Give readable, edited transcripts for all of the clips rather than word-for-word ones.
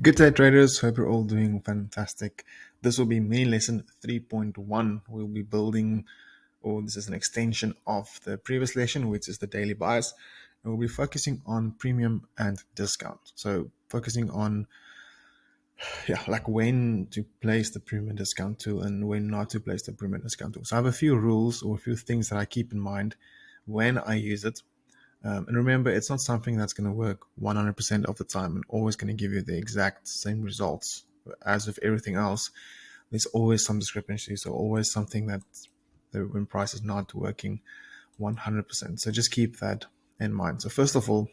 Good day, traders. Hope you're all doing fantastic. This will be main lesson 3.1. We'll be building, or this is an extension of the previous lesson, which is the daily bias. And we'll be focusing on premium and discount. So, focusing on, like when to place the premium discount tool and when not to place the premium discount tool. So, I have a few rules or a few things that I keep in mind when I use it. And remember, it's not something that's going to work 100% of the time and always going to give you the exact same results. As with everything else, there's always some discrepancies or always something that when price is not working 100%. So just keep that in mind. So first of all,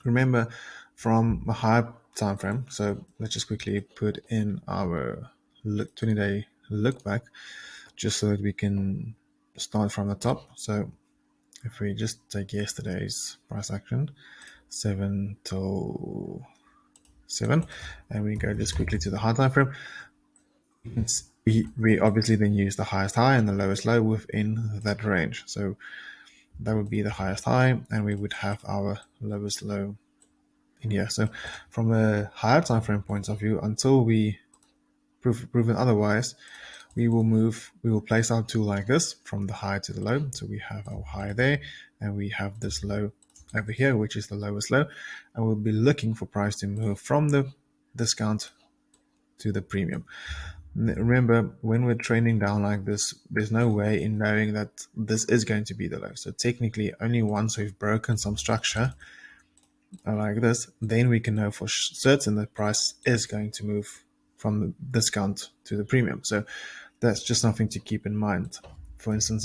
remember from a higher time frame. So let's just quickly put in our 20-day look back just so that we can start from the top. So if we just take yesterday's price action, 7 till 7, and we go just quickly to the high time frame, we obviously then use the highest high and the lowest low within that range. So that would be the highest high, and we would have our lowest low in here. So from a higher time frame point of view, until we proven otherwise, we will place our tool like this from the high to the low. So we have our high there, and we have this low over here, which is the lowest low, and we'll be looking for price to move from the discount to the premium. Remember, when we're trending down like this, there's no way in knowing that this is going to be the low. So technically, only once we've broken some structure like this, then we can know for certain that price is going to move from the discount to the premium. So that's just something to keep in mind. For instance,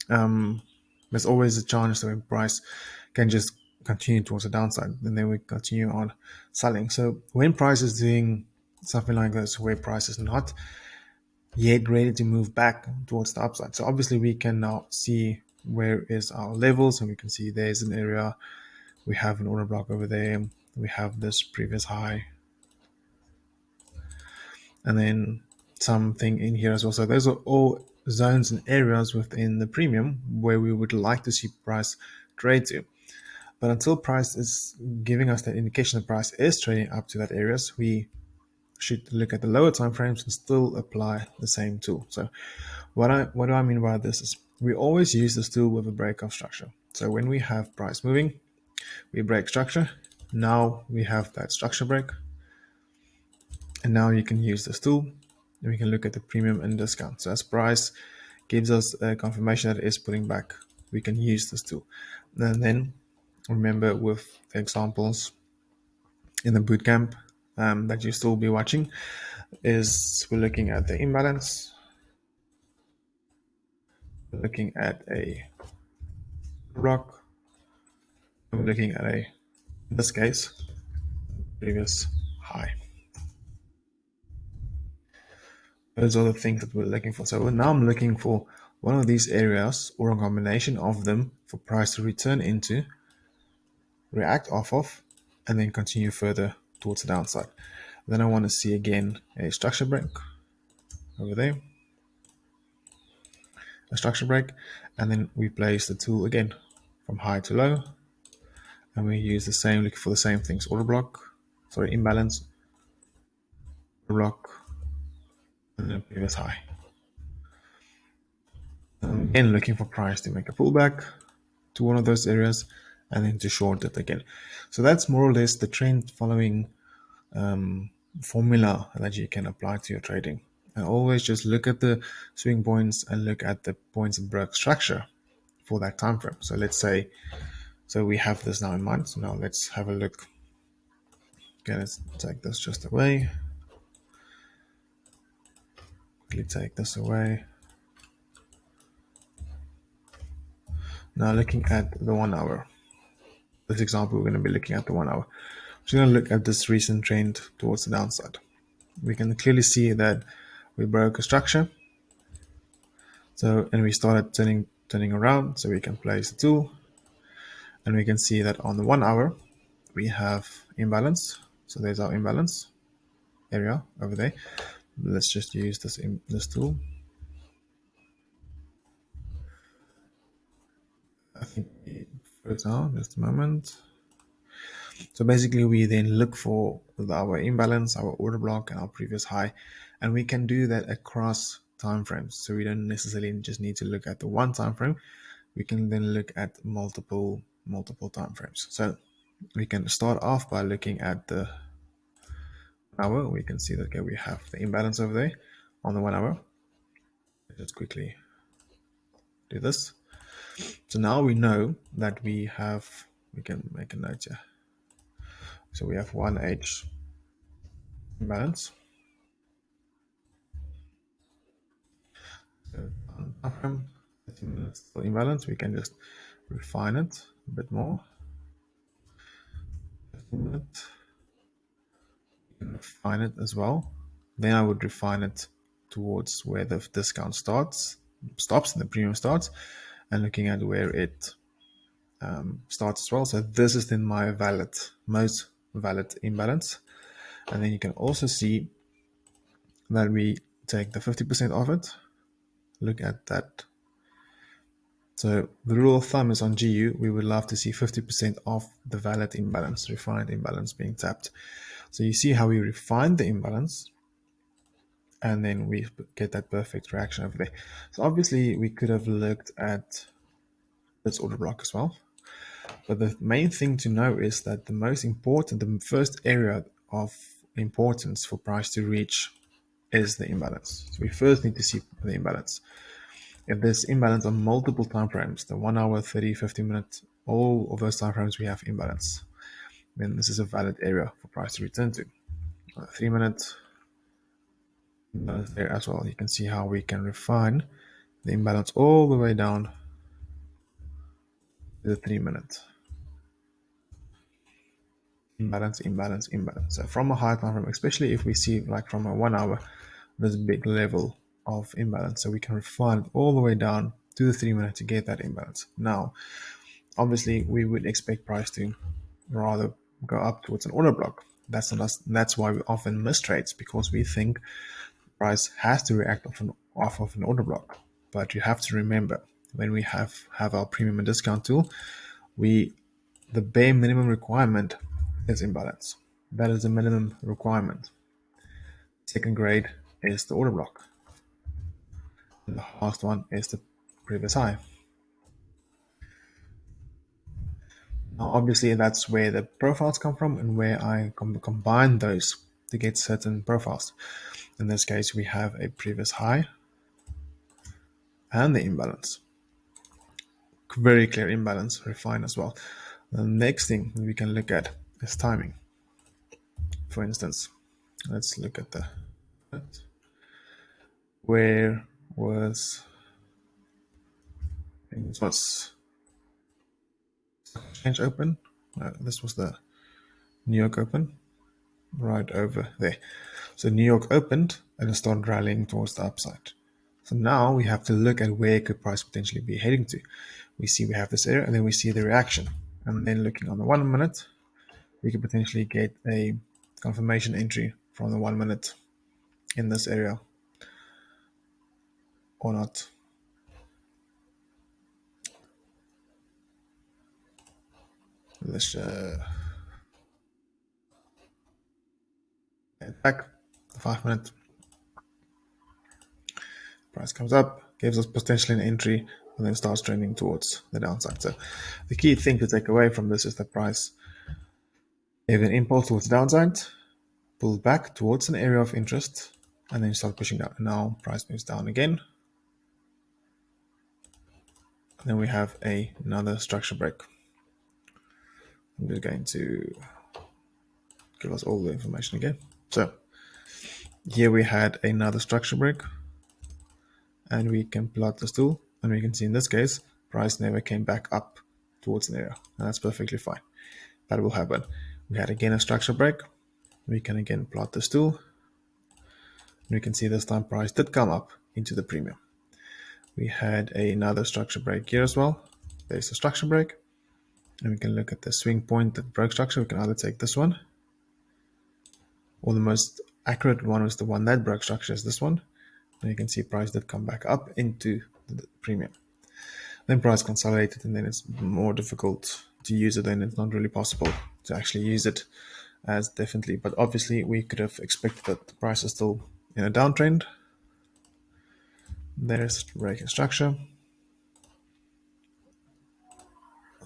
there's always a chance that when price can just continue towards the downside, and then we continue on selling. So when price is doing something like this, where price is not yet ready to move back towards the upside, so obviously we can now see where is our levels, and we can see there's an area, we have an order block over there, we have this previous high, and then something in here as well. So those are all zones and areas within the premium where we would like to see price trade to. But until price is giving us that indication that price is trading up to that areas, we should look at the lower time frames and still apply the same tool. So what do I mean by this is we always use this tool with a breakoff structure. So when we have price moving, we break structure. Now we have that structure break. And now you can use this tool and we can look at the premium and discount. So as price gives us a confirmation that it is pulling back, we can use this tool. And then remember with the examples in the bootcamp that you still be watching is we're looking at the imbalance, we're looking at a block, we're looking at a, in this case, previous high. Those are the things that we're looking for. So now I'm looking for one of these areas or a combination of them for price to return into, react off of, and then continue further towards the downside. Then I want to see again a structure break over there, a structure break, and then we place the tool again from high to low, and we use the same, looking for the same things, order block, sorry, imbalance, order block, and then previous high. And again, looking for price to make a pullback to one of those areas and then to short it again. So that's more or less the trend following formula that you can apply to your trading. And always just look at the swing points and look at the points and broke structure for that time frame. So let's say, so we have this now in mind. So now let's have a look. Okay, let's take this just away. Quickly take this away. Now looking at the 1 hour. This example, we're going to be looking at the 1 hour. We're going to look at this recent trend towards the downside. We can clearly see that we broke a structure. So, and we started turning around, so we can place the tool, and we can see that on the 1 hour, we have imbalance. So there's our imbalance area over there. Let's just use this tool. I think for now, just a moment. So basically, we then look for with our imbalance, our order block, and our previous high. And we can do that across time frames. So we don't necessarily just need to look at the one time frame. We can then look at multiple time frames. So we can start off by looking at the 1 hour. We can see that okay, we have the imbalance over there on the 1 hour. Let's quickly do this. So now we know that we can make a note here. So we have 1H imbalance. So on time frame, 30 minutes still imbalance. We can just refine it a bit more. 15 minutes. We can refine it as well. Then I would refine it towards where the discount stops and the premium starts, and looking at where it starts as well. So this is then my most valid imbalance. And then you can also see that we take the 50% of it. Look at that. So the rule of thumb is on GU, we would love to see 50% of the valid imbalance, refined imbalance being tapped. So you see how we refine the imbalance, and then we get that perfect reaction over there. So obviously we could have looked at this order block as well. But the main thing to know is that the first area of importance for price to reach is the imbalance. So we first need to see the imbalance. If there's imbalance on multiple time frames, the 1 hour, 30, 50 minutes, all of those time frames we have imbalance, then this is a valid area for price to return to. 3 minutes imbalance there as well. You can see how we can refine the imbalance all the way down to the 3 minutes. Imbalance, imbalance, imbalance. So from a high time frame, especially if we see like from a 1 hour, there's a big level of imbalance. So we can refine it all the way down to the 3 minutes to get that imbalance. Now, obviously, we would expect price to rather go up towards an order block. That's why we often miss trades, because we think price has to react off of an order block. But you have to remember, when we have our premium and discount tool, the bare minimum requirement is imbalance. That is the minimum requirement. Second grade is the order block. And the last one is the previous high. Now, obviously, that's where the profiles come from and where I combine those to get certain profiles. In this case, we have a previous high and the imbalance. Very clear imbalance, refine as well. The next thing we can look at is timing. For instance, let's look at where was exchange open. This was the New York Open, right over there. So New York opened and it started rallying towards the upside. So now we have to look at where could price potentially be heading to. We see we have this area, and then we see the reaction. And then looking on the 1 minute, we could potentially get a confirmation entry from the 1 minute in this area or not. Let's get back the 5 minute. Price comes up, gives us potentially an entry, and then starts trending towards the downside. So the key thing to take away from this is that price gave an impulse towards the downside, pulled back towards an area of interest, and then start pushing down. And now price moves down again. And then we have another structure break. I'm just going to give us all the information again. So here we had another structure break, and we can plot this tool, and we can see in this case, price never came back up towards an area, and that's perfectly fine. That will happen. We had again a structure break. We can again plot this tool. And we can see this time price did come up into the premium. We had another structure break here as well. There's a structure break. And we can look at the swing point that broke structure. We can either take this one, or the most accurate one was the one that broke structure is this one. And you can see price did come back up into the premium. Then price consolidated, and then it's more difficult to use it, and it's not really possible to actually use it as definitely, but obviously we could have expected that the price is still in a downtrend. There's breaking structure.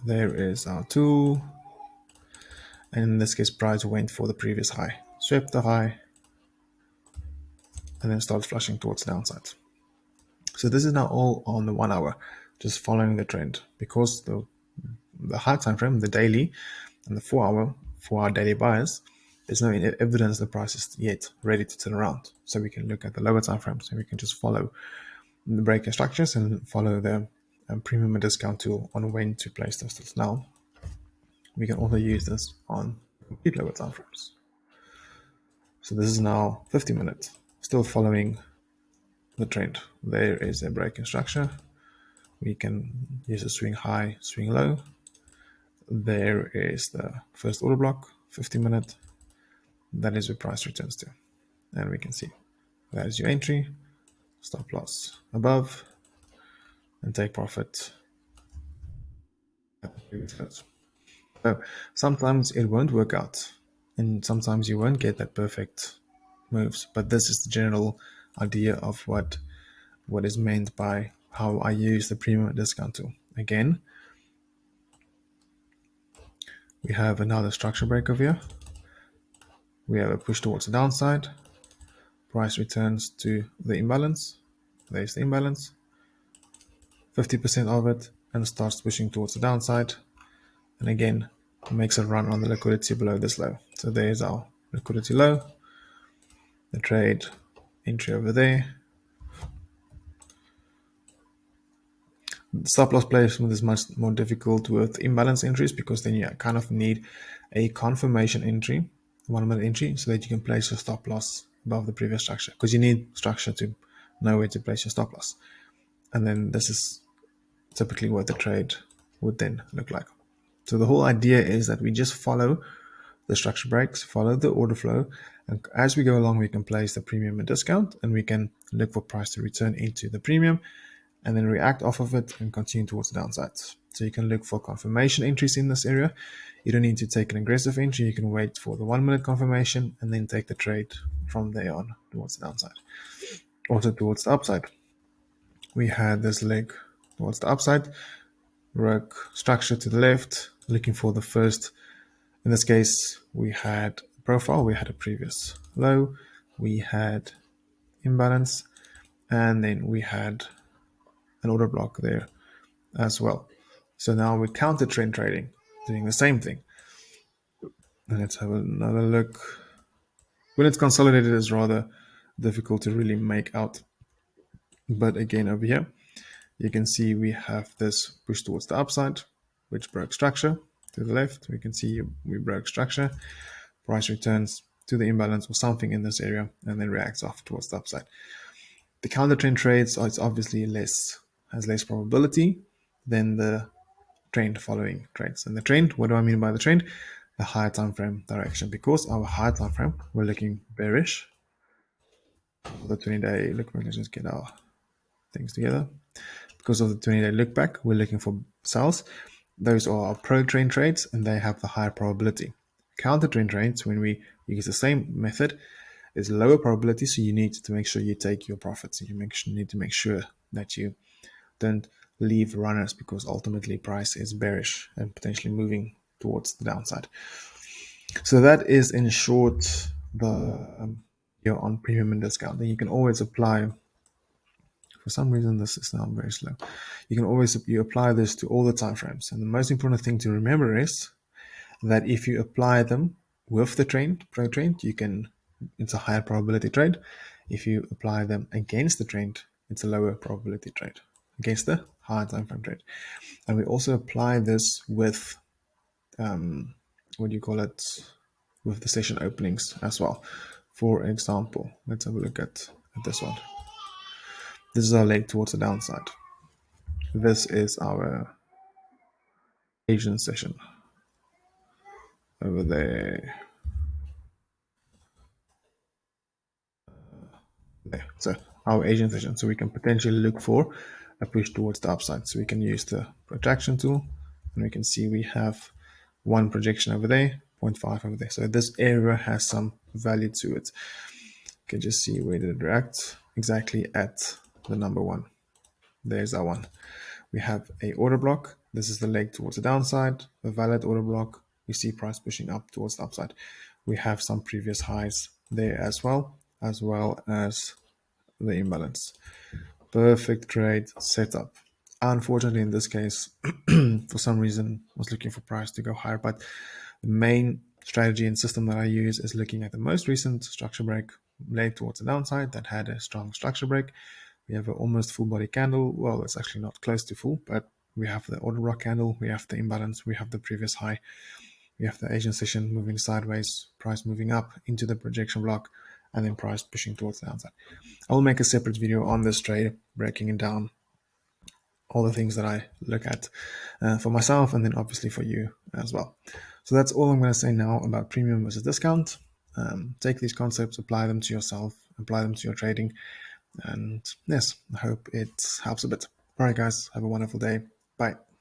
There is our tool. And in this case, price went for the previous high, swept the high, and then started flushing towards the downside. So this is now all on the 1 hour, just following the trend, because the high time frame, the daily, and the 4 hour for our daily buyers, there's no evidence the price is yet ready to turn around. So we can look at the lower time frames and we can just follow the breaking structures and follow the premium and discount tool on when to place those. Now we can also use this on complete lower time frames. So this is now 50 minutes, still following the trend. There is a breaking structure. We can use a swing high, swing low. There is the first order block, 50-minute. That is where price returns to. And we can see that is your entry, stop loss above, and take profit. So sometimes it won't work out, and sometimes you won't get that perfect moves. But this is the general idea of what is meant by how I use the premium discount tool. Again, we have another structure break over here. We have a push towards the downside. Price returns to the imbalance. There's the imbalance. 50% of it, and starts pushing towards the downside. And again, makes a run on the liquidity below this low. So there's our liquidity low. The trade entry over there. Stop loss placement is much more difficult with imbalance entries, because then you kind of need a confirmation entry, 1 minute entry, so that you can place your stop loss above the previous structure, because you need structure to know where to place your stop loss. And then this is typically what the trade would then look like. So the whole idea is that we just follow the structure breaks, follow the order flow, and as we go along, we can place the premium and discount, and we can look for price to return into the premium, and then react off of it and continue towards the downside. So you can look for confirmation entries in this area. You don't need to take an aggressive entry. You can wait for the 1 minute confirmation and then take the trade from there on towards the downside. Also towards the upside. We had this leg towards the upside, broke structure to the left, looking for the first. In this case, we had profile, we had a previous low, we had imbalance, and then we had an order block there as well. So now we counter trend trading, doing the same thing. And let's have another look. When it's consolidated, it's rather difficult to really make out. But again, over here, you can see we have this push towards the upside, which broke structure to the left. We can see we broke structure. Price returns to the imbalance or something in this area and then reacts off towards the upside. The counter trend trades, it's obviously has less probability than the trend following trades. And the trend, what do I mean by the trend? The higher time frame direction, because our higher time frame, we're looking bearish. For the 20-day look back, let's just get our things together. Because of the 20-day look back, we're looking for sells. Those are our pro trend trades, and they have the higher probability. Counter trend trades, when we use the same method, is lower probability, so you need to make sure you take your profits. You need to make sure that you don't leave runners, because ultimately price is bearish and potentially moving towards the downside. So that is in short the on premium and discount. Then you can always apply. For some reason, this is now very slow. You can always apply this to all the time frames, and the most important thing to remember is that if you apply them with the trend, pro trend, it's a higher probability trade. If you apply them against the trend, it's a lower probability trade against the higher time frame trade. And we also apply this with what do you call it, with the session openings as well. For example, let's have a look at this one. This is our leg towards the downside. This is our Asian session over there. There. So our Asian session. So we can potentially look for a push towards the upside. So we can use the protraction tool, and we can see we have one projection over there, 0.5 over there. So this area has some value to it. You can just see where did it react exactly at the number one. There's that one. We have a order block. This is the leg towards the downside, a valid order block. We see price pushing up towards the upside. We have some previous highs there as well as the imbalance. Perfect trade setup. Unfortunately, in this case, for some reason, I was looking for price to go higher, but the main strategy and system that I use is looking at the most recent structure break laid towards the downside that had a strong structure break. We have an almost full body candle. Well, it's actually not close to full, but we have the order block candle, we have the imbalance, we have the previous high, we have the Asian session moving sideways, price moving up into the projection block, and then price pushing towards the downside. I will make a separate video on this trade, breaking it down, all the things that I look at for myself and then obviously for you as well. So that's all I'm going to say now about premium versus discount. Take these concepts, apply them to yourself, apply them to your trading. And yes, I hope it helps a bit. All right, guys, have a wonderful day. Bye.